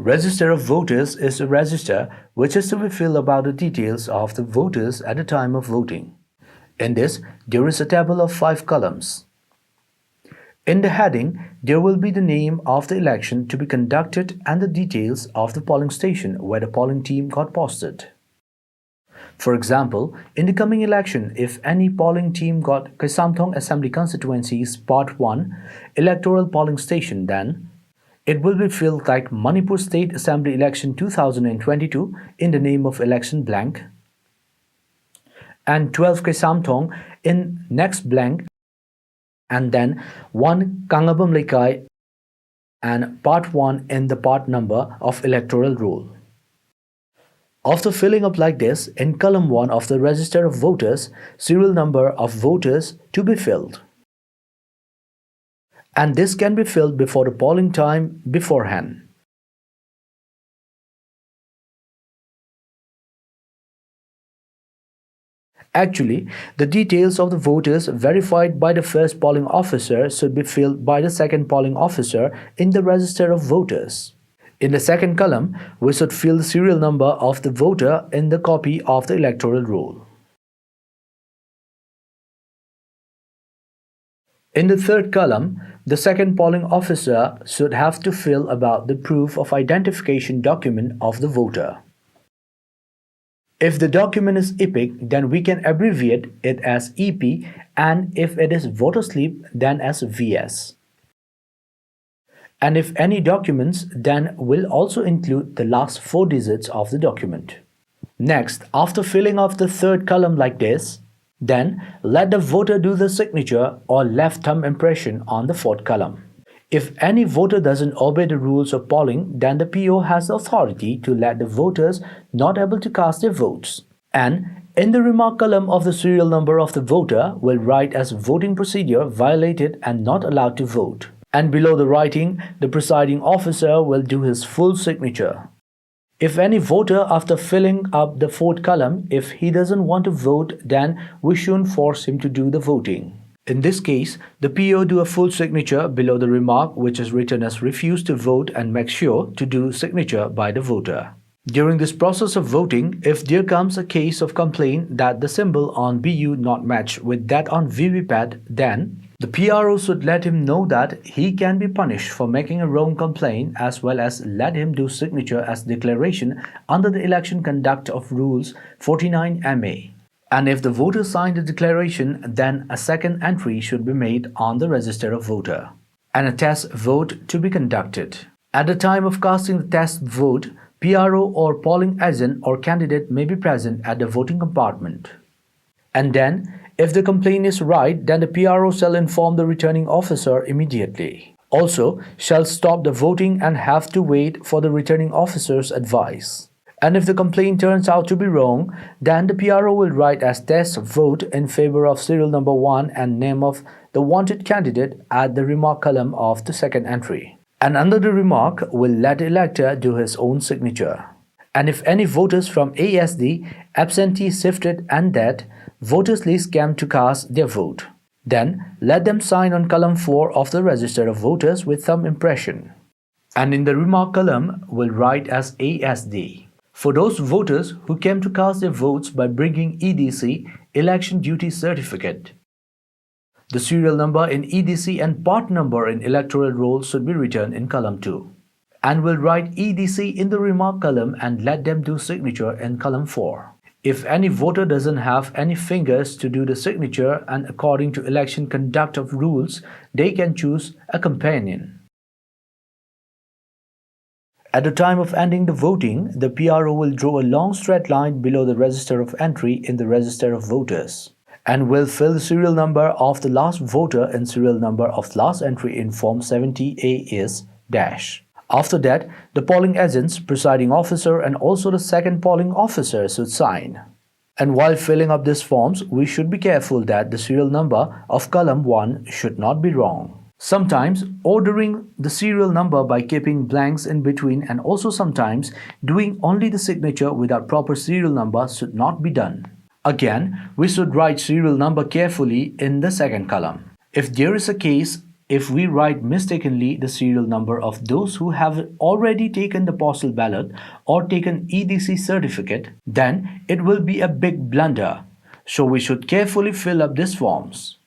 Register of voters is a register which is to be filled about the details of the voters at the time of voting. In this, there is a table of 5 columns. In the heading, there will be the name of the election to be conducted and the details of the polling station where the polling team got posted. For example, in the coming election, if any polling team got Khesamthong Assembly Constituencies Part 1 Electoral Polling Station, then it will be filled like Manipur State Assembly Election 2022 in the name of election blank, and 12 Khesamthong in next blank, and then 1 Kangabam Lekai and Part 1 in the part number of electoral roll. After filling up like this, in column 1 of the register of voters, serial number of voters to be filled. And this can be filled before the polling time beforehand. Actually, the details of the voters verified by the first polling officer should be filled by the second polling officer in the register of voters. In the second column, we should fill the serial number of the voter in the copy of the electoral roll. In the third column, the second polling officer should have to fill about the proof of identification document of the voter. If the document is EPIC, then we can abbreviate it as EP, and if it is voter slip, then as VS. And if any documents, then will also include the last 4 digits of the document. Next, after filling up the third column like this, then let the voter do the signature or left thumb impression on the fourth column. If any voter doesn't obey the rules of polling, then the PO has the authority to let the voters not able to cast their votes. And in the remark column of the serial number of the voter will write as voting procedure violated and not allowed to vote. And below the writing, the presiding officer will do his full signature. If any voter, after filling up the fourth column, if he doesn't want to vote, then we shouldn't force him to do the voting. In this case, the PO do a full signature below the remark which is written as refuse to vote and make sure to do signature by the voter. During this process of voting, if there comes a case of complaint that the symbol on BU not match with that on VVPAT, then the PRO should let him know that he can be punished for making a wrong complaint, as well as let him do signature as declaration under the Election Conduct of Rules 49 MA. And if the voter signed the declaration, then a second entry should be made on the register of voter and a test vote to be conducted. At the time of casting the test vote, PRO or polling agent or candidate may be present at the voting compartment. And then, if the complaint is right, then the PRO shall inform the returning officer immediately. Also, shall stop the voting and have to wait for the returning officer's advice. And if the complaint turns out to be wrong, then the PRO will write as test vote in favor of serial number 1 and name of the wanted candidate at the remark column of the second entry. And under the remark will let the elector do his own signature. And if any voters from ASD, absentee, shifted and dead, voters list came to cast their vote, then let them sign on column 4 of the register of voters with thumb impression. And in the remark column will write as ASD. For those voters who came to cast their votes by bringing EDC, Election Duty Certificate, the serial number in EDC and part number in electoral roll should be written in column 2. And will write EDC in the remark column and let them do signature in column 4. If any voter doesn't have any fingers to do the signature, and according to Election Conduct of Rules, they can choose a companion. At the time of ending the voting, the PRO will draw a long straight line below the register of entry in the register of voters and will fill the serial number of the last voter and serial number of last entry in Form 70A is dash. After that, the polling agents, presiding officer and also the second polling officer should sign. And while filling up these forms, we should be careful that the serial number of column 1 should not be wrong. Sometimes ordering the serial number by keeping blanks in between, and also sometimes doing only the signature without proper serial number should not be done. Again, we should write serial number carefully in the second column. If there is a case If we write mistakenly the serial number of those who have already taken the postal ballot or taken EDC certificate, then it will be a big blunder. So we should carefully fill up these forms.